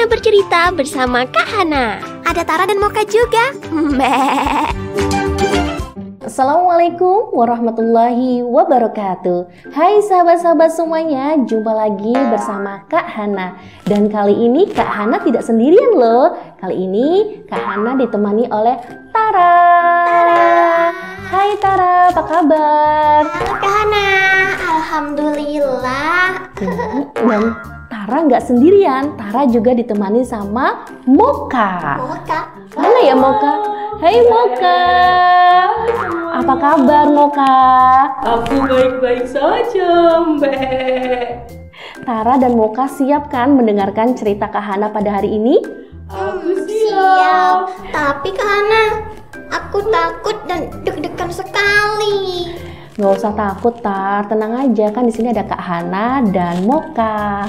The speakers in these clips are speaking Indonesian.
Waktunya bercerita bersama Kak Hana. Ada Tara dan Mocha juga. Mbak. Assalamualaikum warahmatullahi wabarakatuh. Hai sahabat-sahabat semuanya, jumpa lagi bersama Kak Hana. Dan kali ini Kak Hana tidak sendirian loh. Kali ini Kak Hana ditemani oleh Tara. Hai Tara, apa kabar? Halo Kak Hana, alhamdulillah. Dan Tara nggak sendirian, Tara juga ditemani sama Mocha. Mana ya Mocha? Hai Mocha. Apa kabar Mocha? Aku baik-baik saja, Mbak. Tara dan Mocha siap kan mendengarkan cerita Kak Hana pada hari ini? Aku siap. Tapi Kak Hana, aku takut dan deg-degan sekali. Nggak usah takut Tar, tenang aja kan di sini ada Kak Hana dan Mocha.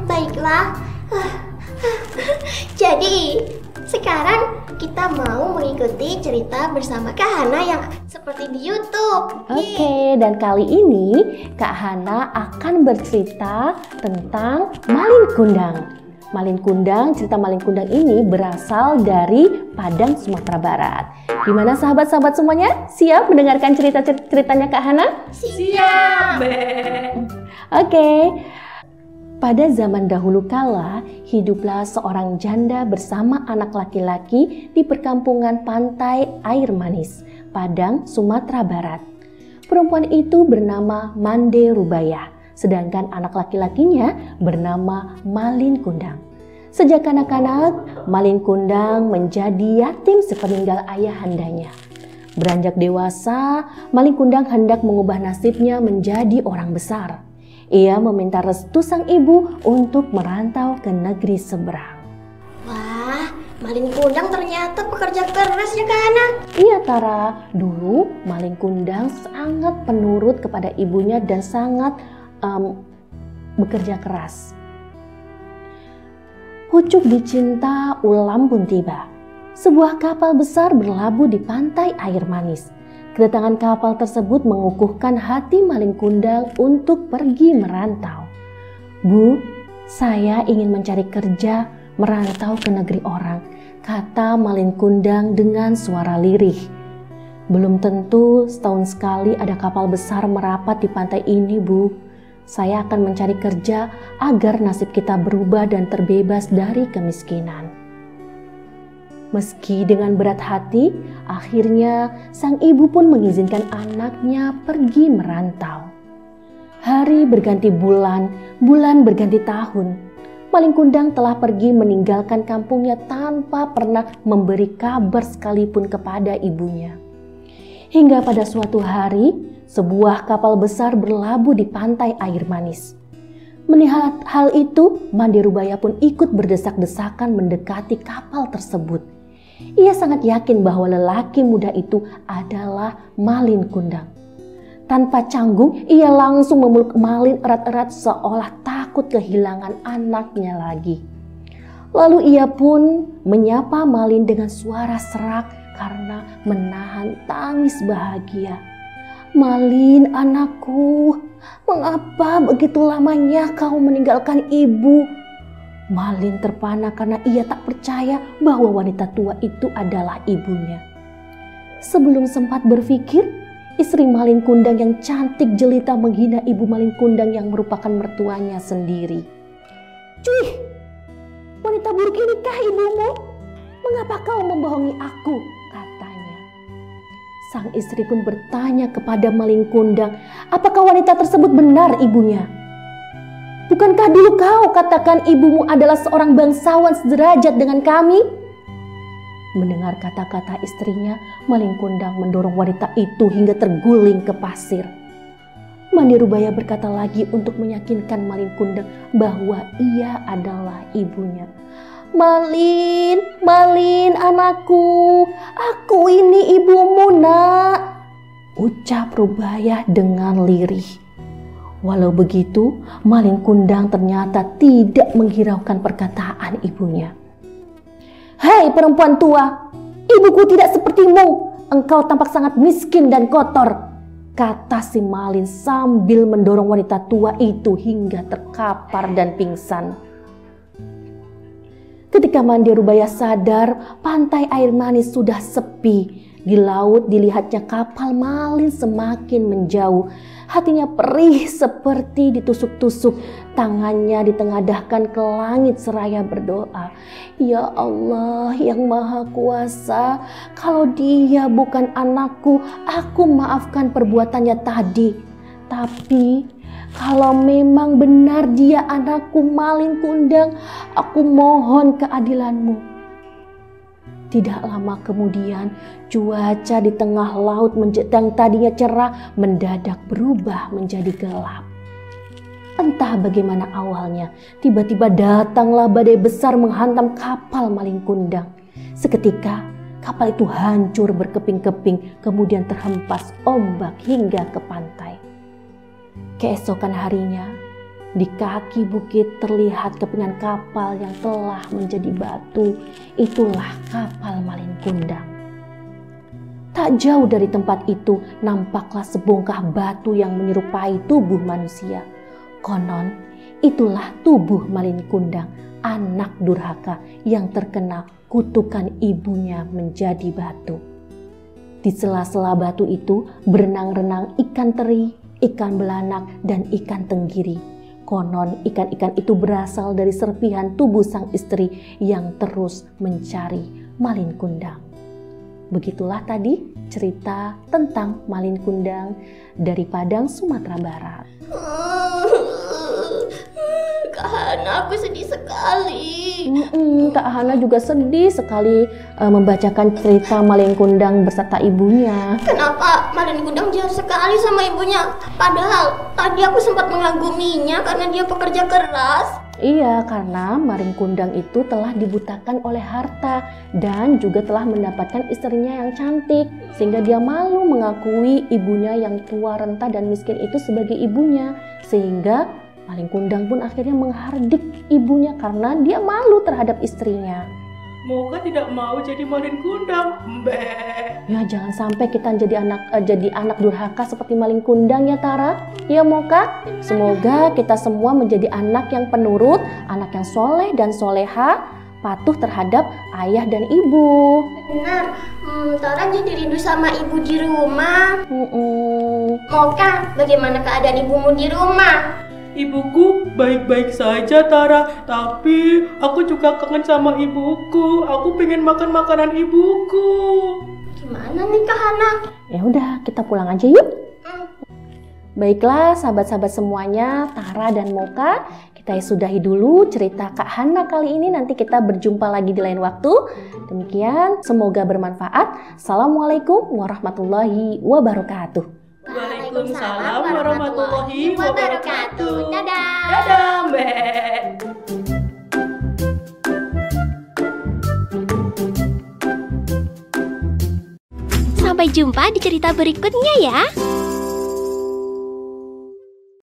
Baiklah. Jadi sekarang kita mau mengikuti cerita bersama Kak Hana yang seperti di YouTube. Oke, dan kali ini Kak Hana akan bercerita tentang Malin Kundang. Malin Kundang, cerita Malin Kundang ini berasal dari Padang, Sumatera Barat. Gimana sahabat-sahabat semuanya? Siap mendengarkan ceritanya Kak Hana? Siap, Mbak. Oke. Pada zaman dahulu kala, hiduplah seorang janda bersama anak laki-laki di perkampungan pantai Air Manis, Padang, Sumatera Barat. Perempuan itu bernama Mande Rubaya, sedangkan anak laki-lakinya bernama Malin Kundang. Sejak kanak-kanak, Malin Kundang menjadi yatim sepeninggal ayahandanya. Beranjak dewasa, Malin Kundang hendak mengubah nasibnya menjadi orang besar. Ia meminta restu sang ibu untuk merantau ke negeri seberang. Wah, Malin Kundang ternyata pekerja keras ya Kak Hana. Iya Tara, dulu Malin Kundang sangat penurut kepada ibunya dan sangat bekerja keras. Pucuk dicinta ulam pun tiba. Sebuah kapal besar berlabuh di pantai Air Manis. Kedatangan kapal tersebut mengukuhkan hati Malin Kundang untuk pergi merantau. Bu, saya ingin mencari kerja merantau ke negeri orang, kata Malin Kundang dengan suara lirih. Belum tentu setahun sekali ada kapal besar merapat di pantai ini, Bu. Saya akan mencari kerja agar nasib kita berubah dan terbebas dari kemiskinan. Meski dengan berat hati, akhirnya sang ibu pun mengizinkan anaknya pergi merantau. Hari berganti bulan, bulan berganti tahun. Malin Kundang telah pergi meninggalkan kampungnya tanpa pernah memberi kabar sekalipun kepada ibunya. Hingga pada suatu hari, sebuah kapal besar berlabuh di pantai Air Manis. Melihat hal itu, Mande Rubaya pun ikut berdesak-desakan mendekati kapal tersebut. Ia sangat yakin bahwa lelaki muda itu adalah Malin Kundang. Tanpa canggung, ia langsung memeluk Malin erat-erat seolah takut kehilangan anaknya lagi. Lalu ia pun menyapa Malin dengan suara serak karena menahan tangis bahagia. Malin, anakku, mengapa begitu lamanya kau meninggalkan ibu? Malin terpana karena ia tak percaya bahwa wanita tua itu adalah ibunya. Sebelum sempat berpikir, istri Malin Kundang yang cantik jelita menghina ibu Malin Kundang yang merupakan mertuanya sendiri. "Cuy, wanita buruk inikah ibumu? Mengapa kau membohongi aku?" katanya. Sang istri pun bertanya kepada Malin Kundang, apakah wanita tersebut benar ibunya? "Bukankah dulu kau katakan ibumu adalah seorang bangsawan sederajat dengan kami?" Mendengar kata-kata istrinya, Malin Kundang mendorong wanita itu hingga terguling ke pasir. Mande Rubaya berkata lagi untuk meyakinkan Malin Kundang bahwa ia adalah ibunya. "Malin, Malin anakku, aku ini ibumu nak," ucap Rubaya dengan lirih. Walau begitu, Malin Kundang ternyata tidak menghiraukan perkataan ibunya. "Hei perempuan tua, ibuku tidak sepertimu. Engkau tampak sangat miskin dan kotor," kata si Malin sambil mendorong wanita tua itu hingga terkapar dan pingsan. Ketika Mandi Rubaya sadar, pantai air manis sudah sepi. Di laut dilihatnya kapal Malin semakin menjauh. Hatinya perih seperti ditusuk-tusuk. Tangannya ditengadahkan ke langit seraya berdoa. Ya Allah yang Maha Kuasa, kalau dia bukan anakku, aku maafkan perbuatannya tadi. Tapi kalau memang benar dia anakku Malin Kundang, aku mohon keadilanmu. Tidak lama kemudian, cuaca di tengah laut yang tadinya cerah mendadak berubah menjadi gelap. Entah bagaimana awalnya, tiba-tiba datanglah badai besar menghantam kapal Malin Kundang. Seketika, kapal itu hancur berkeping-keping, kemudian terhempas ombak hingga ke pantai. Keesokan harinya, di kaki bukit terlihat kepingan kapal yang telah menjadi batu. Itulah kapal Malin Kundang. Tak jauh dari tempat itu nampaklah sebongkah batu yang menyerupai tubuh manusia. Konon, itulah tubuh Malin Kundang, anak durhaka yang terkena kutukan ibunya menjadi batu. Di sela-sela batu itu berenang-renang ikan teri, ikan belanak, dan ikan tenggiri. Konon ikan-ikan itu berasal dari serpihan tubuh sang istri yang terus mencari Malin Kundang. Begitulah tadi cerita tentang Malin Kundang dari Padang, Sumatera Barat. Kak Hana, aku sedih sekali. Kak Hana juga sedih sekali membacakan cerita Malin Kundang beserta ibunya. Kenapa Malin Kundang jauh sekali sama ibunya? Padahal tadi aku sempat mengaguminya karena dia pekerja keras. Iya, karena Malin Kundang itu telah dibutakan oleh harta dan juga telah mendapatkan istrinya yang cantik, sehingga dia malu mengakui ibunya yang tua, renta, dan miskin itu sebagai ibunya. Sehingga Malin Kundang pun akhirnya menghardik ibunya karena dia malu terhadap istrinya. Moka tidak mau jadi Malin Kundang. Mbak. Ya, jangan sampai kita jadi anak durhaka seperti Malin Kundang ya Tara. Ya Moka, semoga kita semua menjadi anak yang penurut, anak yang soleh dan soleha, patuh terhadap ayah dan ibu. Benar, Tara jadi rindu sama ibu di rumah. Moka, bagaimana keadaan ibumu di rumah? Ibuku baik-baik saja Tara, tapi aku juga kangen sama ibuku. Aku pengen makan makanan ibuku. Gimana nih Kak Hana? Ya udah, kita pulang aja yuk. Baiklah sahabat-sahabat semuanya, Tara dan Moka, kita sudahi dulu cerita Kak Hana kali ini. Nanti kita berjumpa lagi di lain waktu. Demikian, semoga bermanfaat. Assalamualaikum warahmatullahi wabarakatuh. Waalaikumsalam warahmatullahi wabarakatuh. Dadah. Dadah, Mbak. Sampai jumpa di cerita berikutnya ya.